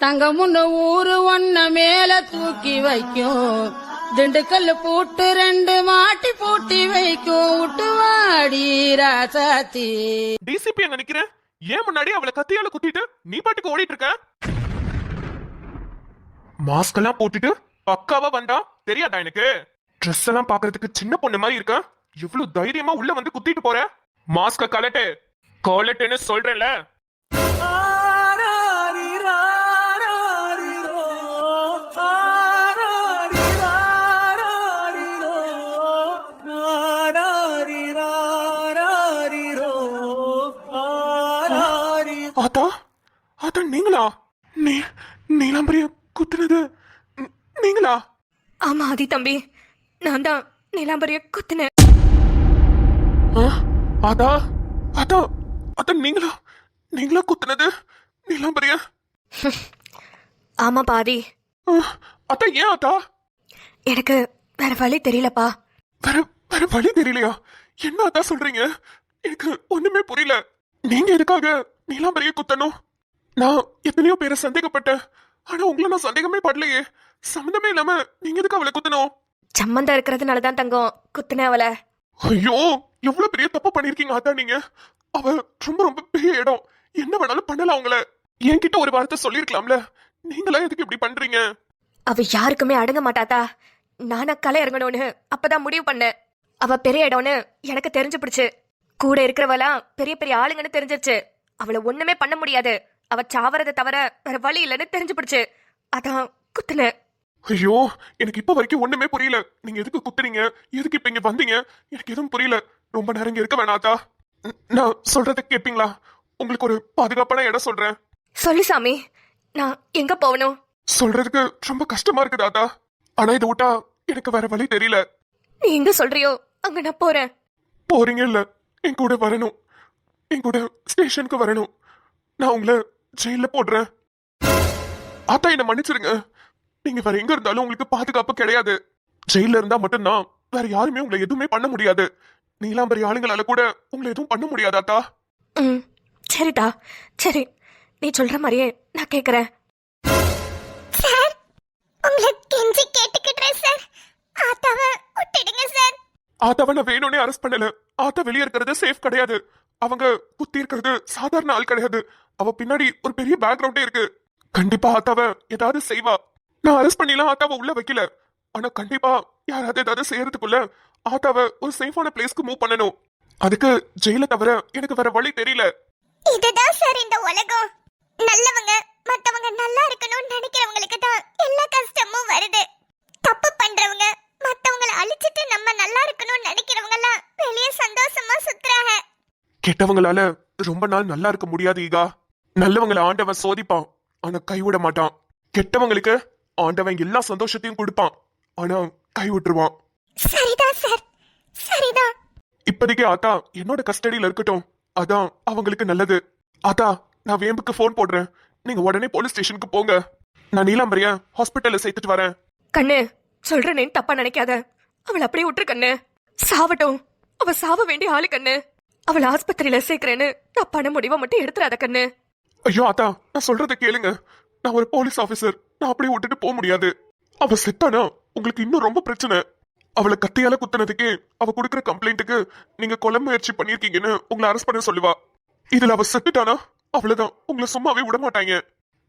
தங்கமுன்னு ஊரு ஒன்ன மேல தூக்கி வைக்கும், திண்டுக்கல் பூட்டு 2 மாட்டி பூட்டி வைக்கும், விட்டுவாடி ராசாத்தி. டிசிபி அங்க நிக்கிறேன், ஏன் முன்னாடி அவளை கத்தியால குத்திட்டு நீ பாட்டுக்கு ஓடிட்டு இருக்க? மாஸ்க் எல்லாம் போட்டுட்டு பக்காவா வந்தா தெரியாதா எனக்கு? ட்ரெஸ் எல்லாம் பாக்குறதுக்கு சின்ன பொண்ணு மாதிரி இருக்க, இவ்வளவு தைரியமா உள்ள வந்து குத்திட்டு போற? மாஸ்க கலட்டு கலட்டுன்னு சொல்றேன்ல. ஆத்தா ஆத்தா நீங்களா? நீலாம்பரிய குத்துனது நீங்களா? ஆமா ஆதி தம்பி, நான் தான் நீலாம்பரிய குத்துனேன். ஆத்தா ஆத்தா ஆத்தா நீங்களா குத்துனது நீலாம்பரிய? ஆமா பாதி. ஆத்தா ஏன் ஆத்தா? எனக்கு வேற வழி தெரியலப்பா. வேற வழி தெரியலையா? என்ன ஆத்தா சொல்றீங்க? எனக்கு ஒண்ணுமே புரியல. நீங்க எதுக்காக நீலாம்பரிய குத்தணும்? நான் எத்தனையோ பேரை சந்தேகப்பட்டேன், ஆனா உங்களை நான் சந்தேகமே படலையே. சம்மந்தமே இல்லாம நீங்க எதுக்கு அவளை குத்தணும்? சம்மந்தம் இருக்கிறதுனாலதான் தங்கம் குத்துனேன் அவளை. ஐயோ எவ்வளவு பெரிய தப்பு பண்ணிருக்கீங்க ஆத்தா நீங்க. அவ ரொம்ப பெரிய இடம், என்ன வேணாலும் பண்ணலாம். அவங்கள என்கிட்ட ஒரு வார்த்தை சொல்லிருக்கலாம்ல. நீங்களா எதுக்கு இப்படி பண்றீங்க? அவ யாருக்குமே அடங்க மாட்டாத்தா. நானா களை இறங்கணும்னு அப்பதான் முடிவு பண்ணேன். அவ பெரிய இடம்னு எனக்கு தெரிஞ்சு பிடிச்சு, கூட இருக்கிறவெல்லாம் பெரிய பெரிய ஆளுங்கன்னு தெரிஞ்சிருச்சு. அவளை ஒண்ணுமே பண்ண முடியாது, அவ சாவறதை தவிர வேற வழி இல்லைன்னு தெரிஞ்சு பிடிச்சு, அதான் குத்துன. ஐயோ எனக்கு இப்ப வரைக்கும் ஒண்ணுமே புரியல. நீங்க எதுக்கு குத்துறீங்க, எதுக்கு இப்ப இங்க வந்தீங்க, எனக்கு எதுவும் புரியல. ரொம்ப நேரம் இங்க இருக்க வேணாத்தா. நான் சொல்றத கேப்பீங்களா? உங்களுக்கு ஒரு பாதுகாப்பான இடம் சொல்றேன். சொல்லு சாமி, நான் எங்க போகணும்? சொல்றதுக்கு ரொம்ப கஷ்டமா இருக்குது ஆத்தா, ஆனா இதை விட்டா எனக்கு வேற வழி தெரியல. நீ எங்க சொல்றியோ அங்க நான் போறேன். போறீங்க இல்ல, என் கூட வரணும். என் கூட ஸ்டேஷனுக்கு வரணும். நான் உங்களை ஜெயில போடுறேன். ஆத்தா என்ன மன்னிச்சிருங்க. நீங்க வேற எங்க இருந்தாலும் உங்களுக்கு பாதுகாப்பு கிடையாது. ஜெயில இருந்தா மட்டும்தான் வேற யாருமே உங்களை எதுவுமே பண்ண முடியாது. நீலாம்பரி ஆளுங்களால கூட உங்களை எதுவும் பண்ண முடியாது ஆத்தா. சரிடா, சரி, நீ சொல்ற மாதிரியே நான் கேக்குறேன். சார், உங்களை கெஞ்சி கேட்டுக்கிட்டேன் சார், ஆத்தாவை விட்டுடுங்க சார். ஆத்தாவை நான் வேணும்னே அரெஸ்ட் பண்ணல. ஆத்தா வெளியே இருக்கிறது சேஃப் கிடையாது. அவங்க குத்தி இருக்கிறது சாதாரண ஆள் கிடையாது. அவ பின்னாடி ஒரு பெரிய பேக்ரவுண்டே இருக்கு. கண்டிப்பா ஆத்தாவை ஏதாவது செய்வா. நான் அரெஸ்ட் பண்ணிலாம் ஆத்தாவை உள்ள வைக்கல, ஆனா கண்டிப்பா யாராவது ஏதாவது செய்யறதுக்குள்ள ஆத்தாவை ஒரு சேஃபான பிளேஸ்க்கு மூவ் பண்ணணும். அதுக்கு ஜெயில தவிர எனக்கு வேற வழி தெரியல. இதுதான் சார் இந்த உலகம். நல்லவங்க மத்தவங்க நல்லா இருக்கணும்னு நினைக்கிறவங்களுக்கு தான் எல்லா கஷ்டமும் வருது. தப்பு பண்றவங்க மத்தவங்கள அழிச்சிட்டு நம்ம நல்லா இருக்கணும்னு நினைக்கிறவங்க எல்லாம் வெளியே சந்தோஷமா சுத்துறாங்க. கெட்டவங்களால ரொம்ப நாள் நல்லா இருக்க முடியாது ஈகா. நல்லவங்களை ஆண்டவன் சோதிப்பான், ஆனா கைவிட மாட்டான். கெட்டவங்களுக்கு ஆண்டவன் எல்லா சந்தோஷத்தையும் கொடுப்பான், ஆனா கை விட்டுருவான். சரிதான் சார், சரிதான். இப்போதைக்கு ஆத்தா என்னோட கஸ்டடியில இருக்கட்டும், அதான் அவங்களுக்கு நல்லது. ஆத்தா நான் வேம்புக்கு போன் போடுறேன், நீங்க உடனே போலீஸ் ஸ்டேஷனுக்கு போங்க. நான் நீலாம்பரிய ஹாஸ்பிட்டல்ல சேர்த்துட்டு வரேன். கண்ணு, சொல்றேன்னு தப்பா நினைக்காத. அவளை அப்படியே விட்டுரு கண்ணு. சாவட்டும், அவ சாவ வேண்டிய ஆளு கண்ணு. அவளை ஆஸ்பத்திரியில சேர்க்கிறேன்னு தப்பான முடிவை மட்டும் எடுத்துறாத கண்ணு. ஐயோ ஆத்தா நான் சொல்றத கேளுங்க. நான் ஒரு போலீஸ் ஆபீசர், நான் அப்படியே விட்டுட்டு போக முடியாது. அவ செத்தானா உங்களுக்கு இன்னும் ரொம்ப பிரச்சனை. அவளை கத்தியால குத்துனதுக்கு அவ கொடுக்குற கம்ப்ளைண்ட்டுக்கு நீங்க கொலை முயற்சி பண்ணிருக்கீங்கன்னு உங்களை அரெஸ்ட் பண்ண சொல்லுவா. இதுல அவ செத்துட்டானா அவ்வளவுதான், உங்களை சும்மாவே விட மாட்டாங்க.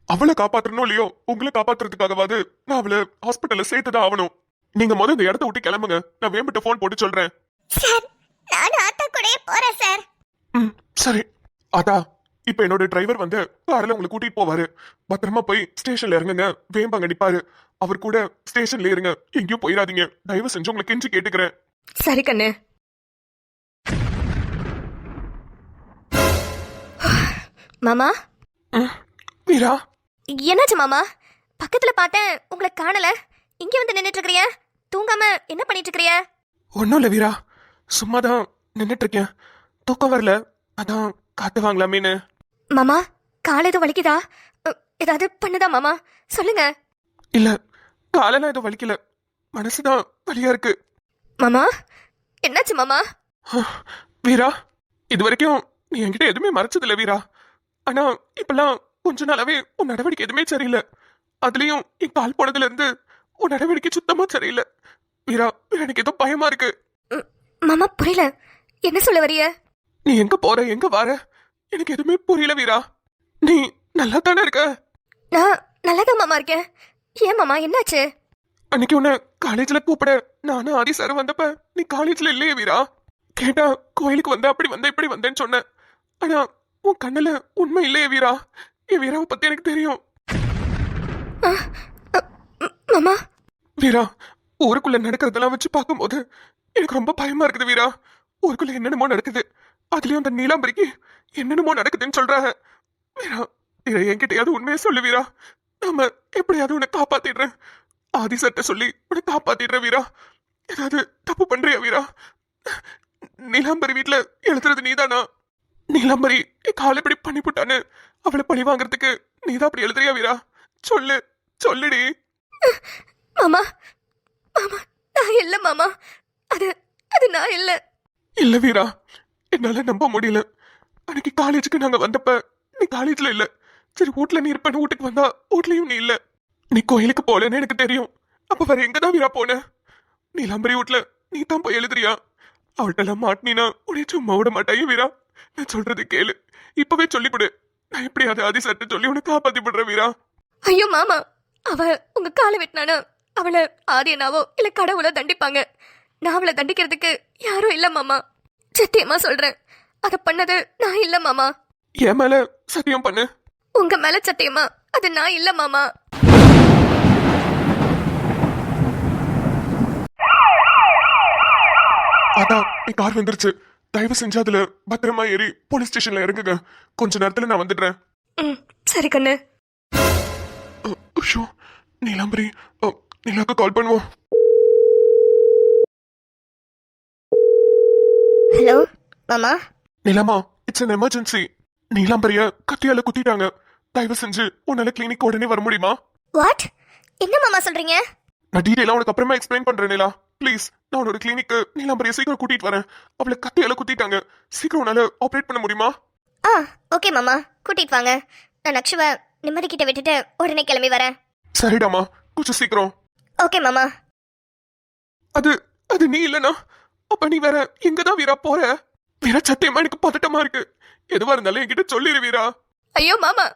அவளை காப்பாற்றணும் இல்லையோ, உங்களை காப்பாத்துறதுக்காகவாது நான் அவளை ஹாஸ்பிட்டல்ல சேர்த்துதான் ஆகணும். நீங்க முதல்ல இந்த இடத்த விட்டு கிளம்புங்க, நான் வேம்பிட்ட போன் போட்டு சொல்றேன். சார், நான் ஆத்தா கூடயே போறேன் சார். சரி ஆத்தா, இப்ப என்னோட டிரைவர் வந்து கார்ல உங்களை கூட்டிட்டு போவாரு. பத்திரமா போய் ஸ்டேஷன்ல இறங்குங்க. வேம்பாங்க நிப்பாரு, அவர் கூட ஸ்டேஷன்ல இருங்க, எங்கேயும் போயிடாதீங்க. தயவு செஞ்சு உங்களை கெஞ்சி கேட்டுக்கிறேன். சரி கண்ணு. மாமா. வீரா, என்னாச்சு மாமா? பக்கத்துல பார்த்தேன், உங்களை காணல. இங்க வந்து நின்னுட்டு இருக்கிறிய, தூங்காம என்ன பண்ணிட்டு இருக்கிறிய? ஒன்னும் இல்ல வீரா, சும்மாதான் நின்னுட்டு இருக்கேன். தூக்கம் வரல, அதான் காத்து வாங்கலாமேன்னு. மாமா, காலை எதுவும் வலிக்குதா? ஏதாவது பண்ணுதா மாமா? சொல்லுங்க. இல்ல, காலெல்லாம் எதுவும் வலிக்கல, மனசுதான் வலியா இருக்கு. மாமா, என்னாச்சு மாமா? வீரா, இது வரைக்கும் நீ என்கிட்ட எதுவுமே மறைச்சதில்ல வீரா. ஆனா இப்பெல்லாம் கொஞ்ச நாளாவே உன் நடவடிக்கை எதுவுமே சரியில்லை. அதுலயும் என் கால் போனதுல இருந்து உன் நடவடிக்கை சுத்தமா சரியில்லை. வீரா, எனக்கு ஏதோ பயமா இருக்கு. மாமா புரியல, என்ன சொல்ல வரிய? நீ எங்க போற, எங்க வர, எனக்கு எதுவுமே புரியல வீரா. நீ நல்லா தானே இருக்க? நான் நல்லாதான் மாமா இருக்கேன். ஏன் மாமா என்னாச்சு? அன்னைக்கு உன்னை காலேஜ்ல கூப்பிட நானும் ஆதி சார் வந்தப்ப நீ காலேஜ்ல இல்லையே வீரா. கேட்டா கோயிலுக்கு வந்த, அப்படி வந்த, இப்படி வந்தேன்னு சொன்ன. ஆனா உன் கண்ணுல உண்மை இல்லையே வீரா. என் வீராவை பத்தி எனக்கு தெரியும். மாமா வீரா, ஊருக்குள்ள நடக்கிறதெல்லாம் வச்சு பார்க்கும்போது எனக்கு ரொம்ப பயமா இருக்குது வீரா. ஊருக்குள்ள என்னென்னமோ நடக்குது. அதுலயும் அந்த நீலாம்பரிக்கு என்னென்னமோ நடக்குதுன்னு சொல்றாங்க. வீரா, இதை என்கிட்டயாவது உண்மையை சொல்லு வீரா. நாம எப்படியாவது உன்னை காப்பாத்திடுறேன். ஆதி சட்ட சொல்லி உன்னை காப்பாத்திடுறேன் வீரா. ஏதாவது தப்பு பண்றியா வீரா? நீலாம்பரி வீட்டுல எழுதுறது நீதானா? நீலாம்பரி என் காலை இப்படி பண்ணி போட்டான்னு அவளை பழி வாங்குறதுக்கு நீதான் அப்படி எழுதுறியா வீரா? சொல்லு, சொல்லுடி. மாமா மாமா நான் இல்ல மாமா. அது அது நான் இல்ல. இல்ல வீரா, என்னால நம்ப முடியல. அன்னைக்கு காலேஜுக்கு நாங்க வந்தப்ப நீ காலேஜ்ல இல்ல. சரி, வீட்டுல நீ இருப்பேன்னு வீட்டுக்கு வந்தா வீட்லயும் நீ இல்ல. நீ கோயிலுக்கு போலன்னு எனக்கு தெரியும். அப்ப வேற எங்கதான் வீரா போன? நீலாம்பரி வீட்டுல நீ தான் போய் எழுதுறியா? அவள்கிட்ட எல்லாம் மாட்டினா உடைய சும்மா விட மாட்டாயே வீரா. நான் சொல்றது கேளு, இப்பவே சொல்லிவிடு. நான் எப்படியாவது ஆதி சட்ட சொல்லி உனக்கு காப்பாத்தி விடுறேன் வீரா. ஐயோ மாமா, அவ உங்க காலை வெட்டினானா அவளை ஆதியனாவோ இல்ல கடவுளோ தண்டிப்பாங்க. நான் அவளை தண்டிக்கிறதுக்கு யாரும் இல்ல மாமா. சத்தியமா சொல்றேன், அத பண்ணது நான் இல்ல மாமா. என் மேல சத்தியம் பண்ணு. உங்க மேல சத்தியமா அது நான் இல்ல மாமா. அதான் என் கார் வந்துருச்சு. தயவு செஞ்சு அதுல பத்திரமா ஏறி போலீஸ் ஸ்டேஷன்ல இறங்குங்க. கொஞ்ச நேரத்துல நான் வந்துடுறேன். சரி கண்ணு. ஐயோ, நீலாம்பரி, நீலாக்கு கால் பண்ணுவோம். ஹலோ மாமா. நீலாமா, இட்ஸ் an எமர்ஜென்சி. நீலாம்பரிய கத்தியால குத்திட்டாங்க. தயவு செஞ்சு உன்னால கிளினிக் உடனே வர முடியுமா? வாட்? என்ன மாமா சொல்றீங்க? நான் டீடைலா உனக்கு அப்புறமா எக்ஸ்பிளைன் பண்றேன் நீலா. ப்ளீஸ், நான் உன்னோட கிளினிக்கு நீலாம்பரிய சீக்கிரம் கூட்டிட்டு வரேன். அவளை கத்தியால குத்திட்டாங்க. சீக்கிரம் உன்னால ஆப்ரேட் பண்ண முடியுமா? ஓகே மாமா, கூட்டிட்டு வாங்க. நான் அக்ஷுவ நிம்மதி கிட்ட விட்டுட்டு உடனே கிளம்பி வரேன். சரிடாமா, கொஞ்சம் சீக்கிரம். ஓகே மாமா. அது அது நீ இல்லனா அப்ப நீ வேற எங்கதான் வீரா போற? வீரா, சத்தியமா எனக்கு பதட்டமா இருக்கு. எதுவா இருந்தாலும் என்கிட்ட சொல்லிரு வீரா. ஐயோ மாமா,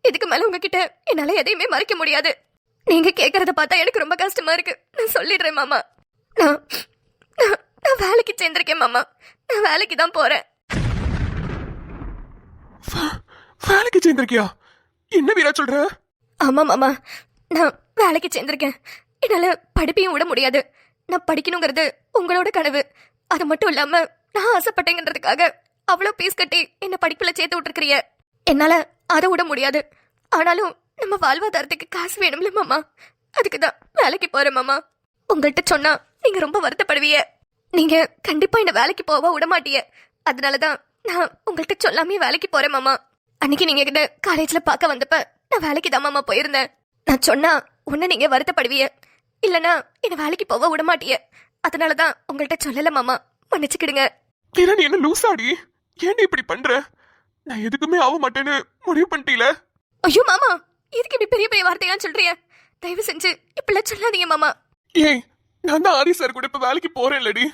இதுக்கு மேல உங்ககிட்ட என்னால எதையுமே மறைக்க முடியாது. நீங்க கேக்குறத பார்த்தா எனக்கு ரொம்ப கஷ்டமா இருக்கு. நான் சொல்லிடுறேன் மாமா. நான் நான்- நான் வேலைக்கு சேர்ந்திருக்கேன் மாமா. நான் வேலைக்கு தான் போறேன். வேலைக்கு சேர்ந்திருக்கியா? என்ன வீரா சொல்ற? ஆமா மாமா, நான் வேலைக்கு சேர்ந்திருக்கேன். என்னால படிப்பையும் விட முடியாது. நான் படிக்கணுங்கிறது உங்களோட கனவு. அது மட்டும் இல்லாம நான் ஆசைப்பட்டேங்கிறதுக்காக அவ்வளோ பீஸ் கட்டி என்ன படிப்புல சேர்த்து விட்டுருக்கிறிய. என்னால அதை விட முடியாது. ஆனாலும் நம்ம வாழ்வாதாரத்துக்கு காசு வேணும்ல மாமா. அதுக்கு தான் வேலைக்கு போறேன் மாமா. உங்கள்கிட்ட சொன்னா நீங்க ரொம்ப வருத்தப்படுவீங்க. நீங்க கண்டிப்பா இந்த வேலைக்கு போக விட மாட்டீங்க. அதனாலதான் நான் உங்கள்கிட்ட சொல்லாமே வேலைக்கு போறேன் மாமா. அன்னைக்கு நீங்க கிட்ட காலேஜ்ல பார்க்க வந்தப்ப நான் வேலைக்கு தான் மாமா போயிருந்தேன். நான் சொன்னா உன்ன நீங்க வருத்தப்படுவீங்க, இல்லனா என்ன வேலைக்கு போக விட மாட்டீங்க. அதனாலதான் உங்கள்கிட்ட சொல்லல மாமா. மன்னிச்சுக்கிடுங்க. வீரா, நீ என்ன லூசாடி? ஏன் இப்படி பண்ற? நான் எதுக்குமே ஆக மாட்டேன்னு முடிவு பண்ணிட்டீல? ஐயோ மாமா, இதுக்கு இப்படி பெரிய பெரிய வார்த்தையெல்லாம் சொல்றிய? தயவு செஞ்சு இப்படிலாம் சொல்லாதீங்க மாமா. ஏய், நான் தான் ஆதி சார் கூட இப்ப வேலைக்கு போறேன் இல்லடி.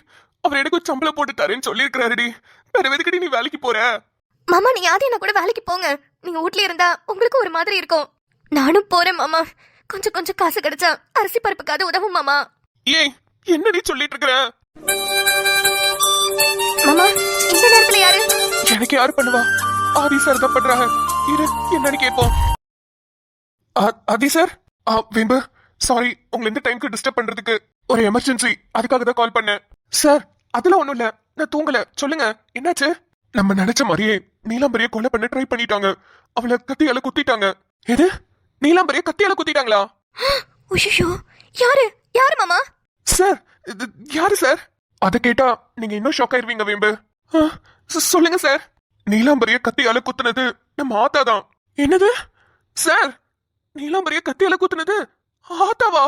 அவர் எனக்கு ஒரு சம்பளம் போட்டு தரேன்னு சொல்லியிருக்கிறாருடி. வேற எதுக்கடி நீ வேலைக்கு போற? மாமா, நீங்க ஆதி என்ன கூட வேலைக்கு போங்க. நீங்க வீட்ல இருந்தா உங்களுக்கு ஒரு மாதிரி இருக்கும். நானும் போறேன் மாமா. கொஞ்சம் கொஞ்சம் காசு கிடைச்சா அரிசி பருப்புக்காவது உதவும் மாமா. ஏய், என்னடி சொல்லிட்டு இருக்கிற? மாமா, இந்த நேரத்துல யாரு? எனக்கு யாரு பண்ணுவா? ஆதி சார் தான் பண்றாங்க. இரு, என்னன்னு கேட்போம். ஆதி சார், வேம்பு, சாரி உங்களை இந்த டைம்க்கு டிஸ்டர்ப் பண்றதுக்கு. ஒரு எமர்ஜென்சி, அதுக்காக தான் கால் பண்ணேன். சார், அதெல்லாம் ஒண்ணும் இல்ல, நான் தூங்கல. சொல்லுங்க, என்னாச்சு? நம்ம நினைச்ச மாதிரியே நீலாம்பரிய கொலை பண்ண ட்ரை பண்ணிட்டாங்க. அவளை கத்தியால குத்திட்டாங்க. எது? நீலாம்பரிய கத்தியால குத்திட்டாங்களா? ஐயோ, யாரு யாரு மாமா? சார், இது யாரு சார்? அதை கேட்டா நீங்க இன்னும் ஷாக் ஆயிருவீங்க வேம்பு. சொல்லுங்க சார். நீலாம்பரிய கத்தியால குத்துனது நம்ம ஆத்தா தான். என்னது சார்? நீலாம்பரிய கத்தியால குத்துனது ஆத்தாவா?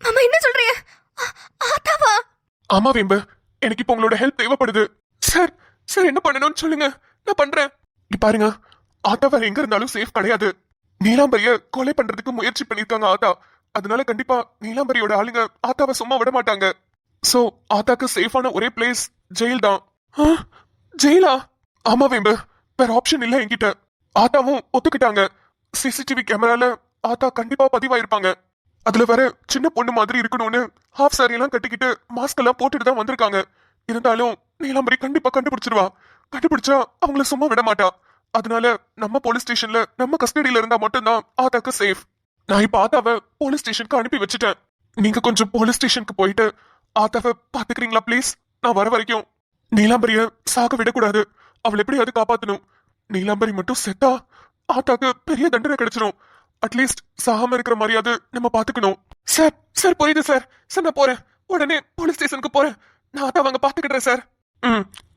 மாமா, என்ன சொல்றீங்க? ஆத்தாவா? ஆமா வேம்பு, எனக்கு இப்ப உங்களோட ஹெல்ப் தேவைப்படுது. சார், சார் என்ன பண்ணணும்னு சொல்லுங்க, நான் பண்றேன். இங்க பாருங்க, ஆத்தா வேற எங்க இருந்தாலும் சேஃப் கிடையாது. நீலாம்பரிய கொலை பண்றதுக்கு முயற்சி பண்ணிருக்காங்க ஆத்தா. அதனால கண்டிப்பா நீலாம்பரியோட ஆளுங்க ஆத்தாவை சும்மா விட மாட்டாங்க. சோ ஆத்தாக்கு சேஃபான ஒரே பிளேஸ் ஜெயில் தான். ஆ, ஜெயிலா? ஆமா வேம்பு, வேற ஆப்ஷன் இல்ல என்கிட்ட. ஆத்தாவும் ஒத்துக்கிட்டாங்க. சிசிடிவி கேமரால ஆத்தா கண்டிப்பா பதிவாயிருப்பாங்க. அதுல வேற சின்ன பொண்ணு மாதிரி இருக்கணும்னு ஹாஃப் சாரி எல்லாம் கட்டிக்கிட்டு மாஸ்க் எல்லாம் போட்டுட்டு தான் வந்திருக்காங்க. இருந்தாலும் நீலாம்பரி கண்டிப்பா கண்டுபிடிச்சிருவா. கண்டுபிடிச்சா அவங்கள சும்மா விட மாட்டா. அதனால நம்ம போலீஸ் ஸ்டேஷன்ல நம்ம கஸ்டடியில இருந்தா மட்டும்தான் ஆத்தாக்கு சேஃப். நான் இப்ப ஆத்தாவை போலீஸ் ஸ்டேஷனுக்கு அனுப்பி வச்சுட்டேன். நீங்க கொஞ்சம் போலீஸ் ஸ்டேஷனுக்கு போயிட்டு ஆத்தாவை பாத்துக்கிறீங்களா ப்ளீஸ்? நான் வர வரைக்கும் நீலாம்பரிய சாக விடக்கூடாது. அவளை எப்படியாவது காப்பாத்தணும். நீலாம்பரி மட்டும் செத்தா ஆத்தாக்கு பெரிய தண்டனை கிடைச்சிடும். அட்லீஸ்ட் சாகாம இருக்கிற மாதிரியாவது நம்ம பாத்துக்கணும். சார் சார் புரியுது சார். சார் நான் போறேன், உடனே போலீஸ் ஸ்டேஷனுக்கு போறேன். நான் ஆத்தாவை அங்க பாத்துக்கிட்டேன் சார்.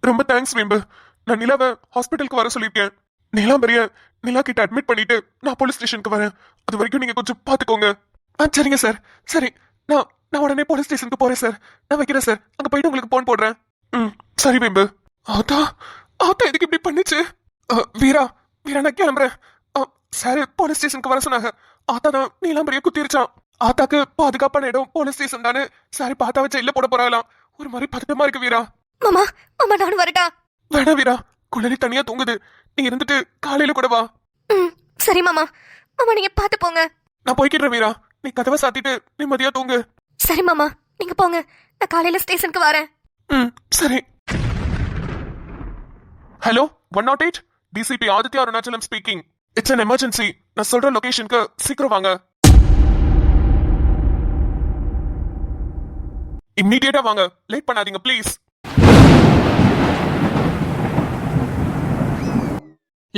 ரொம்ப தேங்க்ஸ் வேம்பு. நான் நிலாவை ஹாஸ்பிட்டலுக்கு வர சொல்லியிருக்கேன். நீலாம்பரிய நிலா கிட்ட அட்மிட் பண்ணிட்டு நான் போலீஸ் ஸ்டேஷனுக்கு வரேன். அது வரைக்கும் நீங்க கொஞ்சம் பாத்துக்கோங்க. சரிங்க சார். சரி, நான் உடனே போலீஸ் ஸ்டேஷனுக்கு போறேன் சார். நான் வைக்கிறேன் சார். அங்க போயிட்டு உங்களுக்கு போன் போடுறேன். சரி வேம்பு. ஆத்தா ஆத்தா எதுக்கு இப்படி பண்ணுச்சு? வீரா வீரா நான் கிளம்புறேன். சார் போலீஸ் ஸ்டேஷனுக்கு வர சொன்னாங்க. ஆத்தா தான் நீலாம்பரிய குத்திருச்சான். ஆத்தாக்கு பாதுகாப்பான இடம் போலீஸ் ஸ்டேஷன் தானே. சாரி பாத்தா வச்ச இல்ல போட போறாங்களாம். ஒரு மாதிரி பதட்டமா இருக்கு வீரா. மாமா மாமா நானும் வரட்டா? வேணா வீரா, குழலி தனியா தூங்குது. நீ இருந்துட்டு காலையில கூட வா. சரி மாமா. மாமா நீங்க பாத்து போங்க. நான் போய்க்கிடுறேன் வீரா. நீ கதவை சாத்திட்டு நிம்மதியா தூங்கு. சரி மாமா, நீங்க போங்க. நான் காலையில ஸ்டேஷனுக்கு வரேன். சரி. Hello 108 DCP Aditya Arunachalam speaking. It's an emergency. நான் சொல்ற லொகேஷனுக்கு சீக்கிரம் வாங்க. இம்மீடியட்டா வாங்க. லேட் பண்ணாதீங்க ப்ளீஸ்.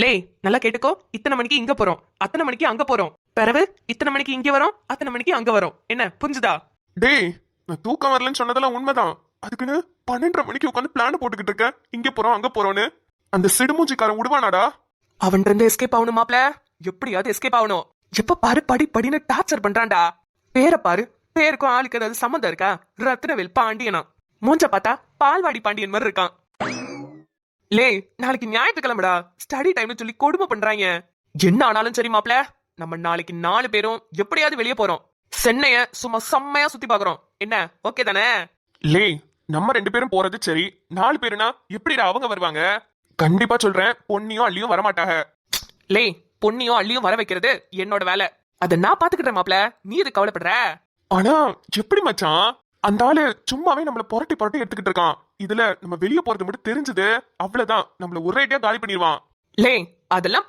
லே நல்லா கேட்டுக்கோ. இத்தனை மணிக்கு இங்க போறோம், அத்தனை மணிக்கு அங்க போறோம். பிறகு இத்தனை மணிக்கு இங்க வரோம், அத்தனை மணிக்கு அங்க வரோம். என்ன புரிஞ்சுதா? டேய், நான் தூக்கம் வரலன்னு சொன்னதெல்லாம் உண்மைதான். அதுக்குன்னு 12:30 மணிக்கு உட்காந்து பிளான் போட்டுக்கிட்டு இருக்கேன். இங்க போறோம் அங்க போறோம்னு. அந்த சிடுமூஞ்சிக்காரன் விடுவானாடா? அவன் இருந்து எஸ்கேப் ஆகணும் மாப்ள. எப்படியாவது எஸ்கேப் ஆகணும். எப்ப பாரு படி படின்னு டார்ச்சர் பண்றான்டா. பேரை பாரு, பேருக்கும் ஆளுக்கு ஏதாவது சம்மந்தம் இருக்கா? ரத்னவேல் பாண்டியனா. மூஞ்ச பார்த்தா பால்வாடி பாண்டியன் மாதிரி இருக்கான். லே நாளைக்கு ஞாயிற்றுக்கிழமைடா. ஸ்டடி டைம்னு சொல்லி கொடுமை பண்றாங்க. என்ன ஆனாலும் சரி மாப்ள, நம்ம நாளைக்கு 4 பேரும் எப்படியாவது வெளியே போறோம். சென்னைய சும்மா செம்மையா சுத்தி பாக்குறோம். என்ன ஓகே தானே? லே, நம்ம 2 பேரும் போறது சரி. 4 பேருனா எப்படிடா அவங்க வருவாங்க? கண்டிப்பா சொல்றேன், பொன்னியும் அள்ளியும் வரமாட்டாங்க. லே பொன்னியும் அள்ளியும் வர வைக்கிறது என்னோட வேலை. அத நான் பாத்துக்கிட்டேன் மாப்ள. நீ எது கவலைப்படுற? ஆனா எப்படி மச்சான்? அந்த ஆளு சும்மாவே நம்மள புரட்டி புரட்டி எடுத்துக்கிட்டு இருக்கான். இதுல நம்ம வெளியே போறது மட்டும் தெரிஞ்சது அவ்வளவுதான், நம்மள ஒரேடியா காலி பண்ணிடுவான். லே அதெல்லாம்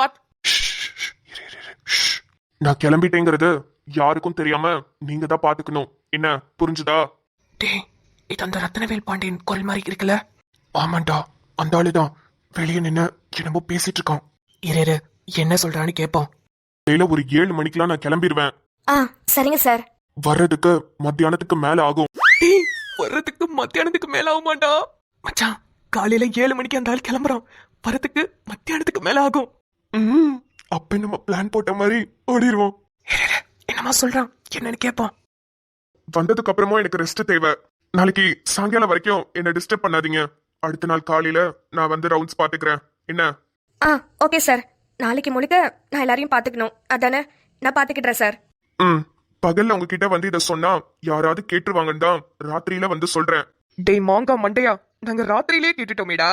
நான் கிளம்பிட்டேங்கிறது யாருக்கும் தெரியாம நீங்க தான் பாத்துக்கணும். என்ன புரிஞ்சுதா? டேய், இது அந்த ரத்னவேல் பாண்டியன் குரல் மாதிரி இருக்குல்ல? ஆமாண்டா, அந்த ஆளுதான். வெளியே நின்னு என்னமோ பேசிட்டு இருக்கான். இரு என்ன சொல்றான்னு கேப்போம். காலையில ஒரு 7 மணிக்கெல்லாம் நான் கிளம்பிடுவேன். சரிங்க சார். வர்றதுக்கு மத்தியானத்துக்கு மேல ஆகும். டேய், வர்றதுக்கு மத்தியானத்துக்கு மேல ஆகுமாண்டா? மச்சான், காலையில 7 மணிக்கு அந்த ஆள் கிளம்புறான். வரதுக்கு மத்தியானத்துக்கு மேல ஆகும். அப்ப நம்ம பிளான் போட்ட மாதிரி ஓடிடுவோம். என்னமா சொல்றான் என்னன்னு கேட்பான். வந்ததுக்கு அப்புறமா எனக்கு ரெஸ்ட் தேவை. நாளைக்கு சாயங்காலம் வரைக்கும் என்ன டிஸ்டர்ப் பண்ணாதீங்க. அடுத்த நாள் காலையில நான் வந்து ரவுண்ட்ஸ் பாத்துக்கிறேன். என்ன? Okay sir. நாளைக்கு முழுக்க நான் எல்லாரையும் பாத்துக்கணும் அதானே? நான் பாத்துக்கிட்டேன் சார். பகல்ல உங்ககிட்ட வந்து இத சொன்னா யாராவது கேட்டுருவாங்கன்னு தான் ராத்திரியில வந்து சொல்றேன். டேய் மாங்கா மண்டையா, நாங்க ராத்திரியிலே கேட்டுட்டோமேடா.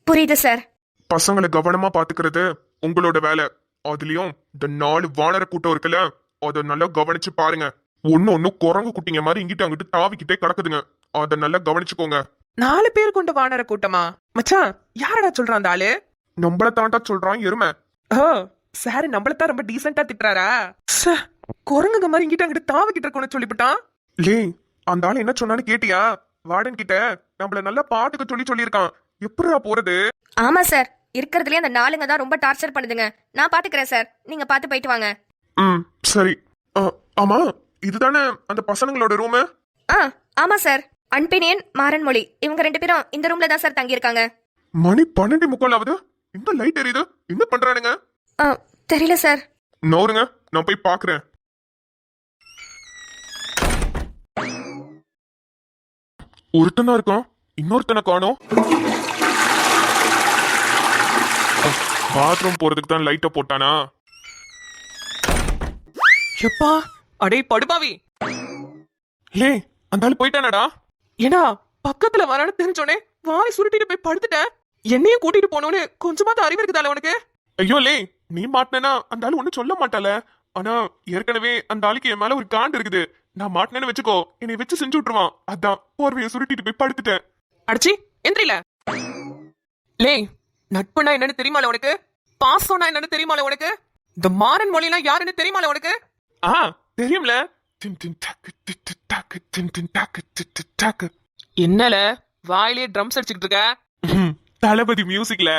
புரியுது சார். பசங்களை கவனமா பாத்துக்கிறது உங்களோட வேலை. அதுலயும் இந்த 4 வானர கூட்டம் இருக்குல்ல, அத நல்லா கவனிச்சு பாருங்க. ஒன்னு குரங்கு குட்டிங்க மாதிரி இங்கிட்ட அங்கிட்டு தாவிக்கிட்டே கிடக்குதுங்க. அத நல்லா கவனிச்சுக்கோங்க. 4 பேர் கொண்ட வானர கூட்டமா? மச்சான், யாரடா சொல்றான் அந்த ஆளு? நம்மள தாண்டா சொல்றான் எருமை. சார் நம்மளத்தான் ரொம்ப டீசென்ட்டா திட்டுறாரா? குரங்குங்க மாதிரி இங்கிட்ட அங்கிட்டு தாவிக்கிட்டு இருக்கோன்னு சொல்லிவிட்டான். லே, அந்த ஆளு என்ன சொன்னான்னு கேட்டியா? வார்டன் கிட்ட நம்மள நல்லா பாத்துக்க சொல்லியிருக்கான். எப்படிடா போறது? ஆமா சார், இருக்கிறதுலயே அந்த 4ங்க தான் ரொம்ப டார்ச்சர் பண்ணுதுங்க. நான் பாத்துக்கிறேன் சார், நீங்க பாத்து போயிட்டு வாங்க. சரி. ஆமா, இதுதானே அந்த பசங்களோட ரூமு? ஆமா சார். அன்பினியன், மாறன்மொழி இவங்க 2 பேரும் இந்த ரூம்ல தான் சார் தங்கி இருக்காங்க. மணி 12:45 ஆகுது. இந்த லைட் எரியுது. என்ன பண்றானுங்க? தெரியல சார். நோருங்க, நான் போய் பாக்குறேன். ஒருத்தனா இருக்கான், இன்னொருத்தனை காணோம். பாத்ரூம் போறதுக்கு தான் லைட்ட போட்டானா? எப்பா அடே படுபாவி. லே, அந்த ஆளு போயிட்டானடா. ஏன்னா பக்கத்துல வரான்னு தெரிஞ்சோனே வாய் சுருட்டிட்டு போய் படுத்துட்டேன். என்னையும் கூட்டிட்டு போனோன்னு கொஞ்சமாவது அறிவு இருக்குதால உனக்கு? ஐயோ லே, நீ மாட்டினா அந்த ஆளு ஒண்ணும் சொல்ல மாட்டால. ஆனா ஏற்கனவே அந்த ஆளுக்கு என் மேல ஒரு காண்டு இருக்குது. நான் மாட்டினேன்னு வச்சுக்கோ, என்னை வச்சு செஞ்சு விட்டுருவான். அதான் போர்வையை சுருட்டிட்டு போய் படுத்துட்டேன். அடிச்சி எந்திரில. லே, நட்புனா என்னன்னு தெரியுமால உனக்கு? பாசம்னா என்னன்னு தெரியுமால உனக்கு? இந்த மாறன் மொழிலாம் யாருன்னு தெரியுமால உனக்கு? ஆ, தெரியும்ல. டின் டின் டாக்கு டின் டின் டாக்கு டின் டின் டாக்கு டின் டின் டாக்கு. என்னல வாயிலே ட்ரம்ஸ் அடிச்சுக்கிட்டு இருக்க? தளபதி மியூசிக்ல.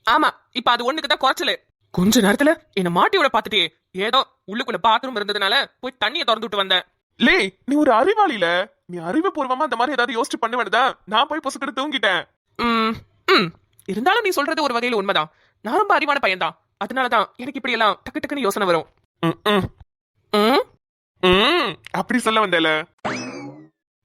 ஆமா, இப்ப அது ஒண்ணுக்கு தான் குறைச்சலு. கொஞ்ச நேரத்துல என்ன மாட்டி விட பாத்துட்டே. ஏதோ உள்ளுக்குள்ள பாத்ரூம் இருந்ததுனால போய் தண்ணியை திறந்து விட்டு வந்தேன். லே, நீ ஒரு அறிவாளில. நீ அறிவுபூர்வமா அந்த மாதிரி ஏதாவது யோசிச்சு பண்ணுவேன்டா. நான் போய் பொசுக்கிட்டு தூங்கிட்டேன். இருந்தாலும் நீ சொல்றது ஒரு வகையில உண்மைதான். நான் ரொம்ப அறிவான பையன்தான். அதனாலதான் எனக்கு இப்படி எல்லாம் டக்கு டக்குன்னு யோசனை வரும். அப்படி சொல்ல வந்தேல.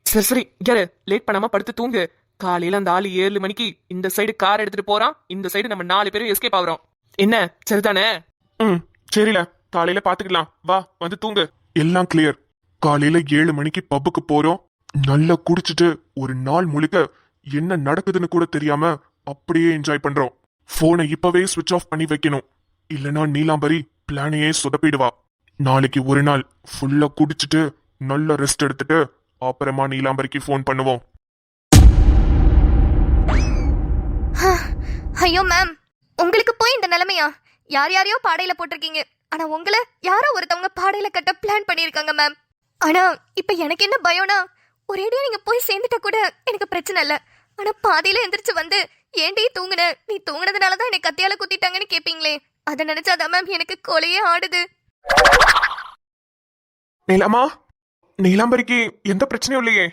சரி சரி, லேட் பண்ணாம படுத்து தூங்கு. காலையில அந்த ஆளு 7 மணிக்கு இந்த சைடு கார் எடுத்துட்டு போறான். இந்த சைடு நம்ம 4 பேரும் எஸ்கேப் ஆகுறோம். என்ன சரிதானே? சரில, காலையில பாத்துக்கலாம். வா, வந்து தூங்கு. எல்லாம் கிளியர். காலையில 7 மணிக்கு பப்புக்கு போறோம். நல்லா குடிச்சிட்டு ஒரு நாள் முழுக்க என்ன நடக்குதுன்னு கூட தெரியாம அப்படியே என்ஜாய் பண்றோம். போனை இப்பவே சுவிட்ச் ஆஃப் பண்ணி வைக்கணும். இல்லனா நீலாம்பரி பிளானையே சொதப்பிடுவா. நாளைக்கு ஒரு நாள் ஃபுல்லா குடிச்சிட்டு நல்ல ரெஸ்ட் எடுத்துட்டு அப்புறமா நீலாம்பரிக்கு ஃபோன் பண்ணுவோம். ஐயோ மேம், உங்களுக்கு போய் இந்த நிலைமையா? யார் யாரையோ பாடையில போட்டிருக்கீங்க. ஆனா உங்களை யாரோ ஒருத்தவங்க பாடையில கட்ட பிளான் பண்ணிருக்காங்க மேம். ஆனா இப்ப எனக்கு என்ன பயம்னா, ஒரேடியா நீங்க போய் சேர்ந்துட்டா கூட எனக்கு பிரச்சனை இல்ல. ஆனா பாதையில எந்திரிச்சு வந்து ஏண்டி தூங்குன, நீ தூங்குனதுனாலதான் என்னை கத்தியால குத்திட்டாங்கன்னு கேப்பீங்களே, அதை நினைச்சாதான் மேம் எனக்கு கொலையே ஆடுது. நீலாமா, நீலாம்பரிக்கு எந்த பிரச்சனையும் இல்லையே?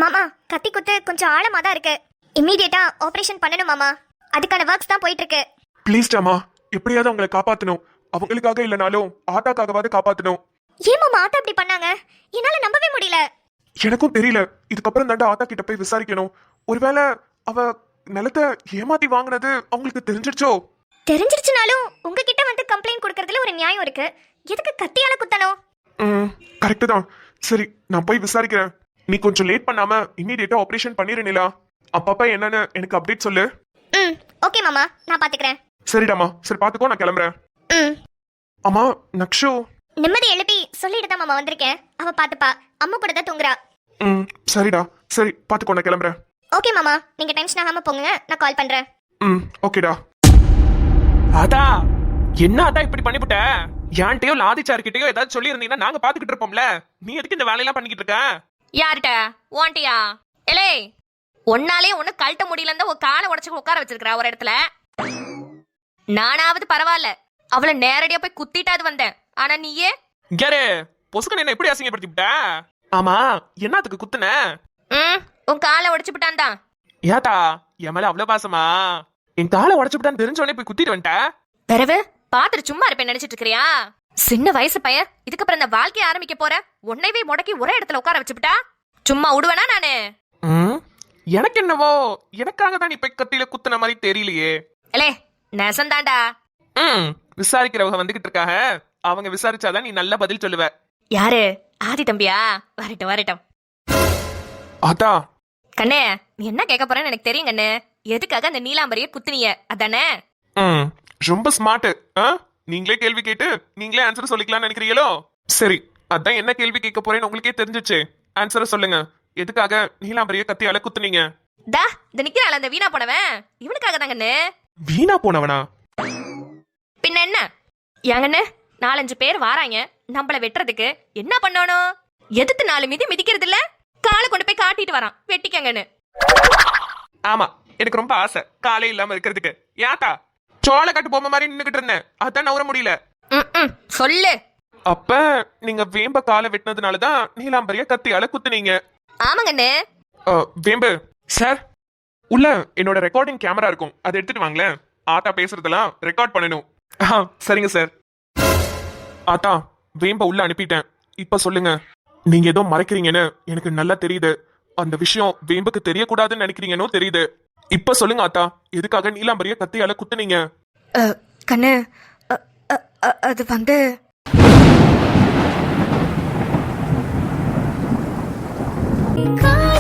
மாமா, கத்தி குத்து கொஞ்சம் ஆழமா தான் இருக்கு. இம்மீடியட்டா ஆபரேஷன் பண்ணணும் மாமா. அதுக்கான ஒர்க்ஸ் தான் போயிட்டு இருக்கு. ப்ளீஸ் டாமா, எப்படியாவது அவங்களை காப்பாத்தணும். அவங்களுக்காக இல்லனாலும் ஆட்டாக்காகவாது காப்பாத்தணும். ஏன் மாமா ஆத்தா இப்படி பண்ணாங்க? என்னால நம்பவே முடியல. எனக்கும் தெரியல. இதுக்கப்புறம் தாண்டா ஆத்தா கிட்ட போய் விசாரிக்கணும். ஒருவேளை அவ நிலத்தை ஏமாத்தி வாங்கினது அவங்களுக்கு தெரிஞ்சிருச்சோ? தெரிஞ்சிருச்சுனாலும் உங்ககிட்ட வந்து கம்ப்ளைண்ட் கொடுக்கறதுல ஒரு நியாயம் இருக்கு. எதுக்கு கத்தியால குத்தணும்? கரெக்ட் தான். சரி, நான் போய் விசாரிக்கிறேன். நீ கொஞ்சம் லேட் பண்ணாம இம்மீடியட்டா ஆபரேஷன் பண்ணிருந்தீங்களா? அப்பப்ப என்னன்னு எனக்கு அப்டேட் சொல்லு. ஓகே மாமா, நான் பாத்துக்கிறேன். சரிடாமா, சரி பாத்துக்கோ, நான் கிளம்புறேன். அம்மா, நக்ஷு நிம்மதி எழுப்பி சொல்லிட்டு தான் மாமா வந்திருக்கேன். அவ பாத்துப்பா, அம்மா கூட தான் தூங்குறா. சரிடா, சரி பாத்துக்கோ, நான் கிளம்புறேன். ஓகே மாமா, நீங்க டென்ஷன் ஆகாம போங்க, நான் கால் பண்றேன். ஓகேடா. அதா என்ன அதான் இப்படி பண்ணிவிட்ட? யான்ட்டையோ லாதிச்சார்கிட்டயோ ஏதாவது சொல்லி இருந்தீங்கன்னா நாங்க பாத்துக்கிட்டு இருப்போம்ல. நீ எதுக்கு இந்த வேலையெல்லாம் பண்ணிக்கிட்டு இருக்க? யார்கிட்ட? ஓண்டியா? எலே, ஒன்னாலே ஒண்ணு கழட்ட முடியலன்னு ஒரு காலை உடச்சு உட்கார வச்சிருக்கா ஒரு இடத்துல. நானாவது பரவாயில்ல, அவளை நேரடியா போய் குத்திட்டாது வந்தேன். ஆனா நீயே பொசுக்கு என்ன எப்படி அசிங்கப்படுத்திவிட்ட? ஆமா, என்னத்துக்கு குத்துன? உன் காலை உடைச்சு விட்டான் தான். ஏத்தா, என் மேல அவ்வளவு பாசமா? என் காலை உடைச்சு விட்டான்னு தெரிஞ்சோடனே போய் குத்திட்டு வந்துட்ட. பிறகு பாத்துட்டு சும்மா இருப்பேன் நினைச்சிட்டு இருக்கிறியா? சின்ன வயசு பையன், இதுக்கப்புறம் இந்த வாழ்க்கைய ஆரம்பிக்க போற. உன்னைவே முடக்கி ஒரே இடத்துல உட்கார வச்சுட்டா சும்மா விடுவேனா நானு? எனக்கு என்னவோ எனக்காக தான் நீ போய் கத்தியில குத்துன மாதிரி தெரியலையே. எலே, நெசந்தாண்டா. விசாரிக்கிறவங்க வந்துகிட்டு இருக்காக. அவங்க விசாரிச்சாதான் நீ நல்ல பதில் சொல்லுவ. யாரு? ஆதி தம்பியா? வரட்டும் வரட்டும். அதா கண்ணே, நீ என்ன கேட்க போறேன்னு எனக்கு தெரியும் கண்ணு. எதுக்காக அந்த நீலாம்பரிய குத்துனீங்க அதானே? ரொம்ப ஸ்மார்ட். நீங்களே கேள்வி கேட்டு நீங்களே ஆன்சர் சொல்லிக்கலாம்னு நினைக்கிறீங்களோ? சரி, அதான் என்ன கேள்வி கேட்க போறேன்னு உங்களுக்கே தெரிஞ்சிச்சு. ஆன்சரை சொல்லுங்க. எதுக்காக நீலாம்பரிய கத்தியால குத்துனீங்க? தா, இந்த நிக்கிறாள் அந்த வீணா போனவன், இவனுக்காக தான் கண்ணு. வீணா போனவனா? பின்ன என்ன யாங்கண்ணு? 4-5 பேர் வாராங்க நம்மள வெட்டுறதுக்கு. என்ன பண்ணணும்? எதுக்கு 4 மிதி மிதிக்கிறது இல்ல, காலை கொண்டு போய் காட்டிட்டு வரான், வெட்டிக்கங்கன்னு. ஆமா, எனக்கு ரொம்ப ஆசை காலே இல்லாம இருக்கிறதுக்கு. ஏத்தா, சோள கட்டு பொம்மை மாதிரி நின்னுகிட்டு இருந்தேன், அதான் நவர முடியல. சொல்லு. அப்ப நீங்க வேம்ப காலை வெட்டினதுனாலதான் நீலாம்பரிய கத்தியால குத்துனீங்க. ஆமாங்கண்ணு. வேம்பு சார், உள்ள என்னோட ரெக்கார்டிங் கேமரா இருக்கும், அதை எடுத்துட்டு வாங்களேன். ஆத்தா பேசுறதெல்லாம் ரெக்கார்ட் பண்ணணும். சரிங்க சார். ஆத்தா, வேம்ப உள்ள அனுப்பிட்டேன். இப்ப சொல்லுங்க, நீங்க ஏதோ மறைக்கிறீங்கன்னு எனக்கு நல்லா தெரியுது. அந்த விஷயம் வேம்புக்கு தெரியக்கூடாதுன்னு நினைக்கிறீங்கன்னு தெரியுது. இப்ப சொல்லுங்க ஆத்தா, எதுக்காக நீலாம்பரிய கத்தியால குத்துனீங்க? கண்ணு அது வந்து காதல்